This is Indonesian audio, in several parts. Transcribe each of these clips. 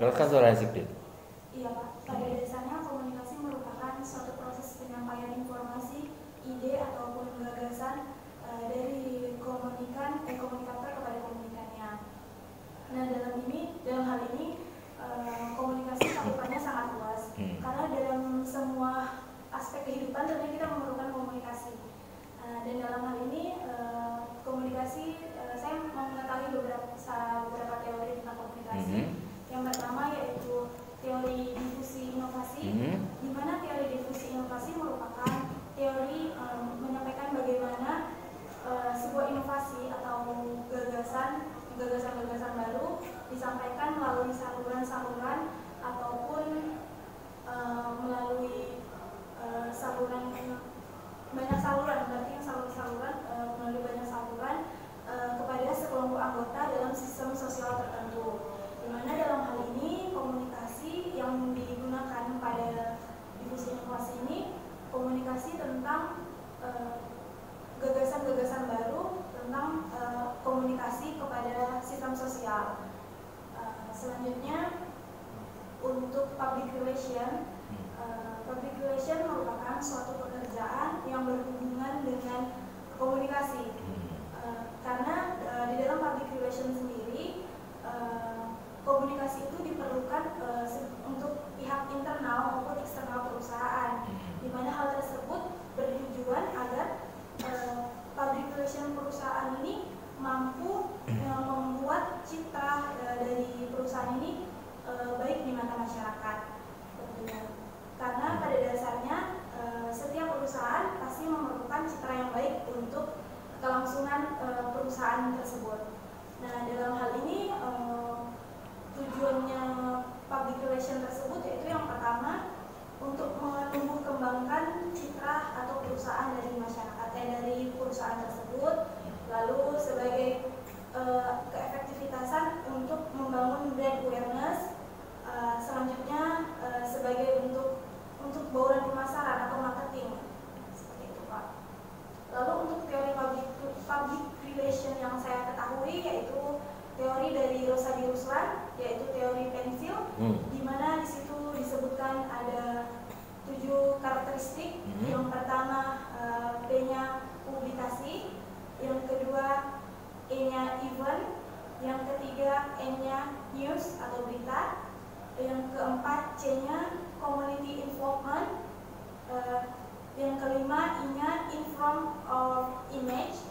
Silakan suara Zikri. Iya Pak, pada dasarnya komunikasi merupakan suatu proses penyampaian informasi, ide ataupun gagasan dari komunikator kepada komunikannya. Nah dalam hal ini komunikasi cakupannya sangat luas karena dalam semua aspek kehidupan tentunya kita memerlukan komunikasi. Dan dalam hal ini komunikasi saya mengetahui beberapa teori tentang komunikasi. Yang pertama yaitu teori difusi inovasi, di mana teori difusi inovasi merupakan teori menyampaikan bagaimana sebuah inovasi atau gagasan baru disampaikan melalui saluran-saluran ataupun melalui banyak saluran, berarti yang saluran melalui banyak saluran kepada sekelompok anggota dalam sistem sosial tertentu. Di mana dalam hal ini komunikasi yang digunakan pada difusi inovasi ini komunikasi tentang gagasan-gagasan baru tentang komunikasi kepada sistem sosial. Selanjutnya untuk public relation merupakan suatu pekerjaan yang berhubungan dengan komunikasi. Karena di dalam public relation sendiri komunikasi itu diperlukan untuk pihak internal maupun eksternal perusahaan, di mana hal tersebut bertujuan agar public relation perusahaan ini mampu membuat citra dari perusahaan ini baik di mata masyarakat tentunya. Karena pada dasarnya setiap perusahaan pasti memerlukan citra yang baik untuk kelangsungan perusahaan tersebut. Nah dalam hal ini tujuannya public relation tersebut yaitu yang pertama untuk menumbuh kembangkan citra atau perusahaan dari masyarakat dari perusahaan tersebut, lalu sebagai keefektivitasan untuk membangun brand awareness, selanjutnya sebagai untuk bauran pemasaran atau marketing seperti itu Pak. Lalu untuk teori public relation yang saya ketahui yaitu teori dari Rosadi Ruslan, yaitu teori pensil, di mana di situ disebutkan ada 7 karakteristik. Yang pertama P-nya publikasi, yang kedua E-nya event, yang ketiga N-nya news atau berita, yang keempat C-nya community involvement, yang kelima I-nya inform of image,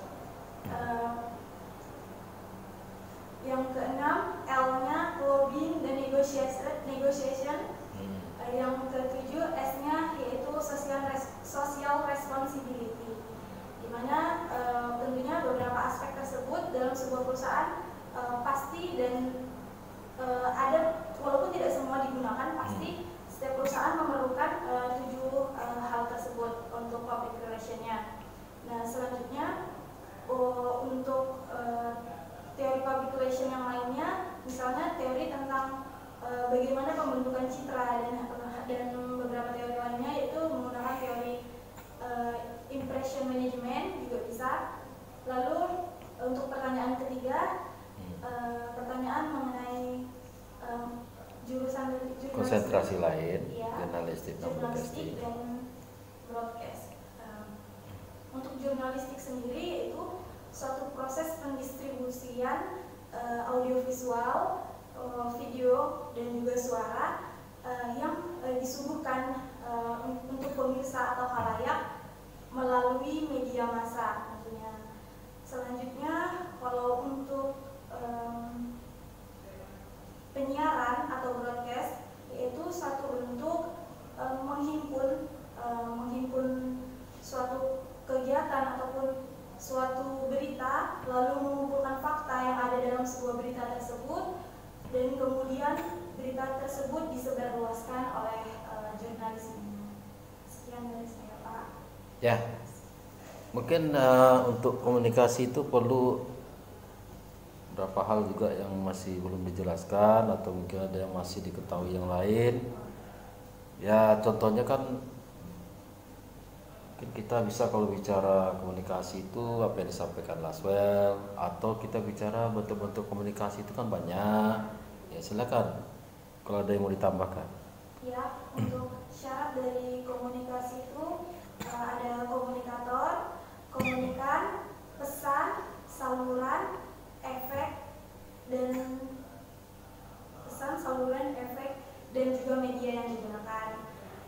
yang keenam L-nya lobbying dan negotiation, yang ketujuh S-nya yaitu social responsibility, di mana tentunya beberapa aspek tersebut dalam sebuah perusahaan pasti dan ada, walaupun tidak semua digunakan, pasti setiap perusahaan memerlukan 7 hal tersebut untuk public relation-nya. Nah selanjutnya untuk teori public relation yang lainnya, misalnya teori tentang bagaimana pembentukan citra dan beberapa teori lainnya yaitu menggunakan teori impression management juga bisa. Lalu untuk pertanyaan ketiga, pertanyaan mengenai jurusan konsentrasi lain, ya, jurnalistik dan broadcast. Untuk jurnalistik sendiri yaitu suatu proses pendistribusian audiovisual, video dan juga suara yang disuguhkan untuk pemirsa atau khalayak melalui media massa tentunya. Selanjutnya kalau untuk penyiaran atau broadcast yaitu satu bentuk menghimpun suatu kegiatan ataupun suatu berita, lalu mengumpulkan fakta yang ada dalam sebuah berita tersebut, dan kemudian berita tersebut disebarluaskan oleh jurnalis. Sekian dari saya Pak. Ya, mungkin untuk komunikasi itu perlu beberapa hal juga yang masih belum dijelaskan atau mungkin ada yang masih diketahui yang lain. Ya contohnya kan mungkin kita bisa kalau bicara komunikasi itu apa yang disampaikan Laswell, atau kita bicara bentuk-bentuk komunikasi itu kan banyak. Ya silakan Kalau ada yang mau ditambahkan. Ya, untuk syarat dari komunikasi itu ada komunikator, komunikan, pesan, saluran, efek, dan juga media yang digunakan.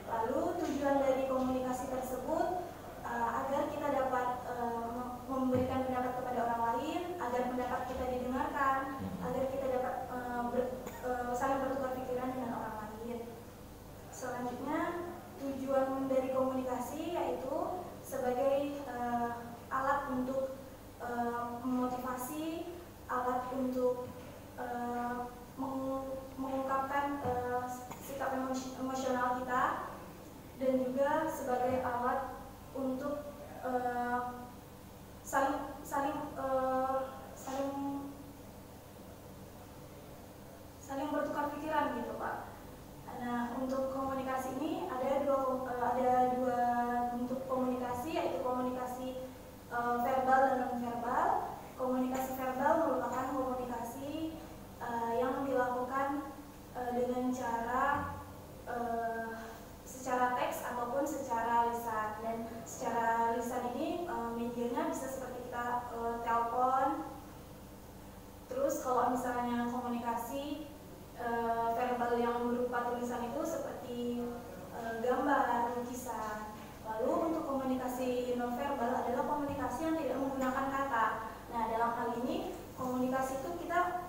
Lalu tujuan dari komunikasi tersebut agar kita dapat memberikan pendapat kepada orang lain, agar pendapat kita didengarkan, agar kita dapat saling bertukar pikiran dengan orang lain. Selanjutnya, tujuan dari komunikasi yaitu sebagai alat untuk memotivasi, alat untuk mengungkapkan sikap emosional kita, dan juga sebagai alat untuk saling bertukar pikiran gitu Pak. Nah, untuk komunikasi ini ada dua bentuk komunikasi, yaitu komunikasi verbal dan non verbal. Komunikasi verbal merupakan komunikasi yang dilakukan dengan cara secara teks ataupun secara lisan. Dan secara lisan ini medianya bisa seperti kita telepon. Terus kalau misalnya komunikasi verbal yang berupa tulisan itu seperti gambar, lukisan. Lalu untuk komunikasi nonverbal adalah komunikasi yang tidak menggunakan kata. Nah, dalam hal ini komunikasi itu kita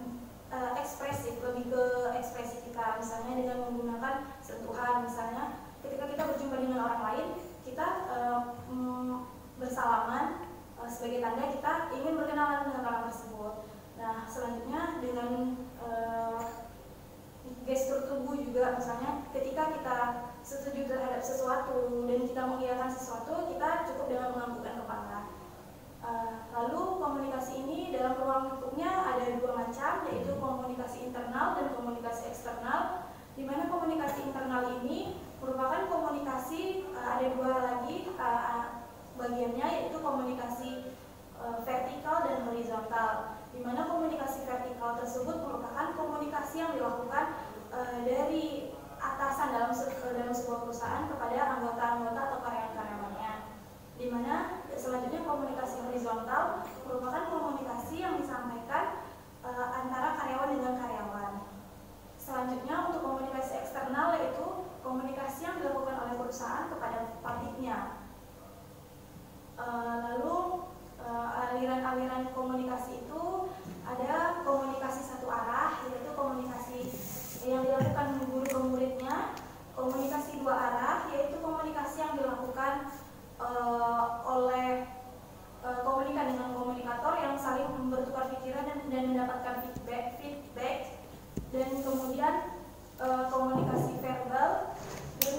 ekspresif, lebih ke ekspresi kita. Misalnya dengan menggunakan sentuhan, misalnya ketika kita berjumpa dengan orang lain, kita bersalaman sebagai tanda kita ingin berkenalan dengan orang tersebut. Nah, selanjutnya dengan gestur tubuh juga, misalnya ketika kita setuju terhadap sesuatu dan kita mengiyakan sesuatu, kita cukup dengan menganggukkan kepala. Lalu komunikasi ini dalam ruang lingkupnya ada dua macam, yaitu komunikasi internal dan komunikasi eksternal. Di mana komunikasi internal ini merupakan komunikasi, ada dua lagi bagiannya, yaitu komunikasi vertikal dan horizontal. Di mana komunikasi vertikal tersebut merupakan komunikasi yang dilakukan dari atasan dalam sebuah perusahaan kepada anggota-anggota atau karyawan-karyawannya. Di mana selanjutnya komunikasi horizontal merupakan komunikasi yang disampaikan antara karyawan dengan karyawan. Selanjutnya untuk komunikasi eksternal yaitu komunikasi yang dilakukan oleh perusahaan kepada publiknya. Lalu aliran-aliran komunikasi itu ada komunikasi satu arah, yaitu komunikasi yang dilakukan guru ke muridnya. Komunikasi dua arah, yaitu komunikasi yang dilakukan oleh komunikan dengan komunikator yang saling bertukar pikiran dan mendapatkan feedback. Dan kemudian komunikasi verbal dan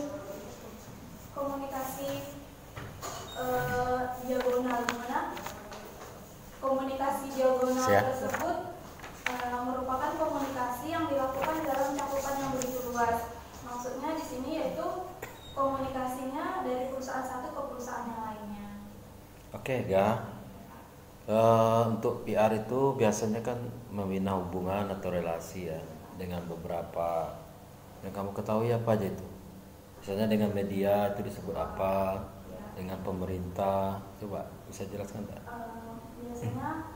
komunikasi diagonal, dimana komunikasi diagonal tersebut merupakan komunikasi yang dilakukan dalam cakupan yang begitu luas. Maksudnya di sini yaitu komunikasinya dari perusahaan satu ke perusahaan yang lainnya. Oke, Ga. Untuk PR itu biasanya kan membina hubungan atau relasi ya dengan beberapa yang kamu ketahui apa aja itu. Misalnya dengan media itu disebut apa, dengan pemerintah, coba bisa jelaskan tak? Biasanya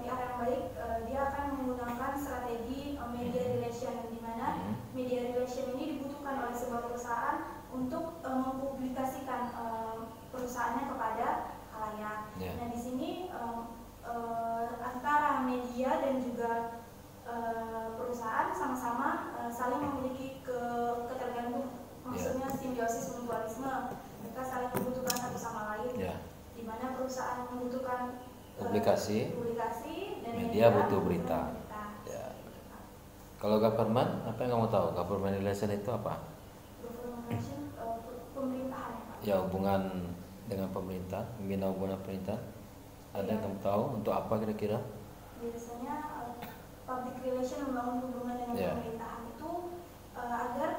PR yang baik dia akan menggunakan strategi media relation, di mana media relation ini dibutuhkan oleh sebuah perusahaan untuk mempublikasikan perusahaannya kepada khalayak. Nah, di sini antara media dan juga perusahaan sama-sama saling memiliki ketergantungan, maksudnya simbiosis mutualisme. Mereka saling membutuhkan satu sama lain. Di mana perusahaan membutuhkan publikasi dan media butuh berita. Ya. Kalau government, apa yang kamu tahu? Government relation itu apa? Government relation pemerintahan. Ya, hubungan dengan pemerintah, membina hubungan pemerintah. Ada yang kamu tahu untuk apa kira-kira? Biasanya public relation membangun hubungan dengan pemerintahan itu agar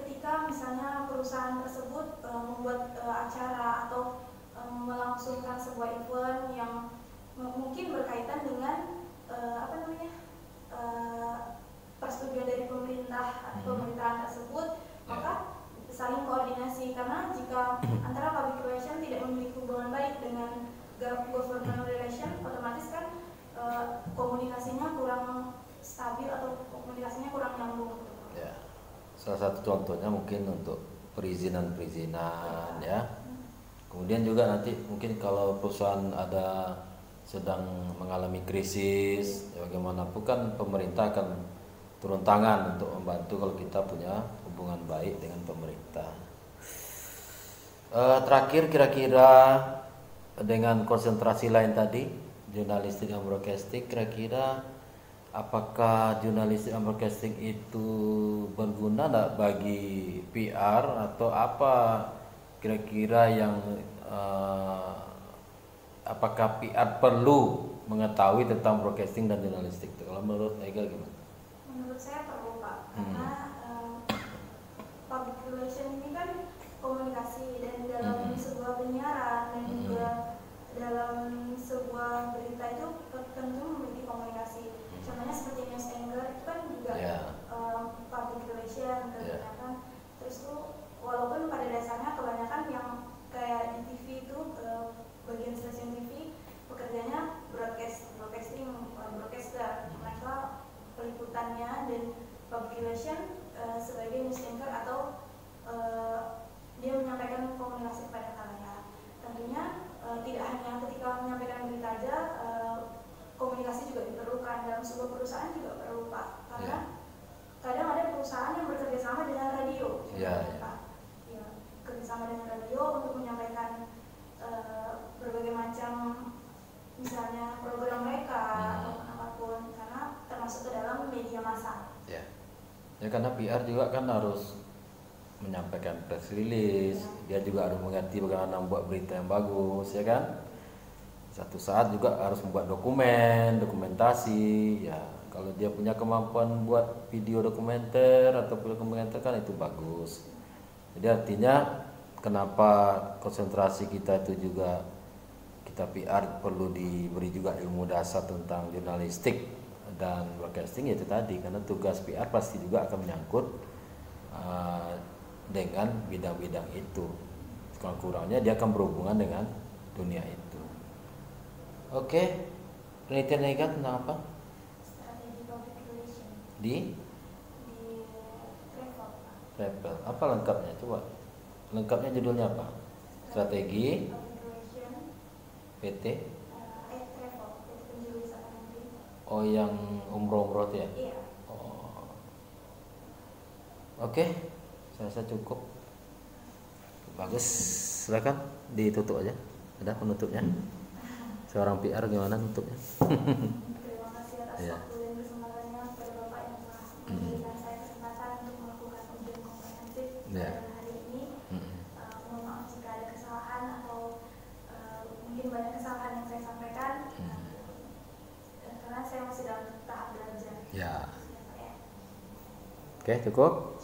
ketika misalnya perusahaan tersebut membuat acara atau melangsungkan sebuah event yang mungkin berkaitan dengan persetujuan dari pemerintahan tersebut, maka saling koordinasi. Karena jika antara public relation tidak memiliki hubungan baik dengan government relation, otomatis kan komunikasinya kurang stabil atau komunikasinya kurang nyambung. Ya, salah satu contohnya mungkin untuk perizinan ya. Kemudian juga nanti mungkin kalau perusahaan ada sedang mengalami krisis, ya bagaimanapun kan pemerintah akan turun tangan untuk membantu kalau kita punya hubungan baik dengan pemerintah. Terakhir kira-kira dengan konsentrasi lain tadi, jurnalistik dan broadcasting, kira-kira apakah jurnalistik dan broadcasting itu berguna enggak bagi PR atau apa kira-kira yang apakah PR perlu mengetahui tentang broadcasting dan jurnalistik? Kalau menurut Ega gimana? Menurut saya perlu, Pak, karena public relation ini kan komunikasi, dan dalam sebuah penyiaran dan juga dalam sebuah berita itu tentu memiliki komunikasi. Contohnya seperti news anchor itu kan juga public relation kebanyakan. Terus tuh walaupun pada dasarnya kebanyakan yang kayak di TV itu bagian stasiun TV pekerjaannya broadcaster, mereka peliputannya, dan public relation sebagai news anchor atau dia menyampaikan komunikasi kepada kalian. Tentunya tidak hanya ketika menyampaikan berita aja, komunikasi juga diperlukan. Dalam sebuah perusahaan juga perlu, Pak, karena kadang ada perusahaan yang bekerja sama dengan radio, Pak. Ya, kerjasama dengan radio untuk menyampaikan berbagai macam misalnya program mereka atau apapun, karena termasuk ke dalam media massa. Ya, karena PR juga kan harus menyampaikan press release, dia juga harus mengerti bagaimana membuat berita yang bagus, ya kan? Satu saat juga harus membuat dokumentasi, ya. Kalau dia punya kemampuan buat video dokumenter atau film dokumenter kan itu bagus. Jadi artinya kenapa konsentrasi kita itu juga kita PR perlu diberi juga ilmu dasar tentang jurnalistik dan broadcasting, itu tadi karena tugas PR pasti juga akan menyangkut dengan bidang-bidang itu. Kurang-kurangnya dia akan berhubungan dengan dunia itu. Oke, penelitian Ega tentang apa? Strategi public relation. Di Travel. Apa lengkapnya? Coba. Lengkapnya judulnya apa? Strategi PT. Travel, penjuru wisata negeri. Oh, yang umroh itu ya? Iya. Oh. Oke, saya rasa cukup. Bagus, silakan ditutup aja. Ada penutupnya? Seorang PR gimana nutupnya? Terima kasih atas Ya. waktu dan kesempatannya kepada Bapak yang telah memberikan saya kesempatan untuk melakukan ujian komprehensif pada hari ini. Mohon maaf jika ada kesalahan atau mungkin banyak kesalahan yang saya sampaikan, karena saya masih dalam tahap belajar. Ya. Oke, cukup.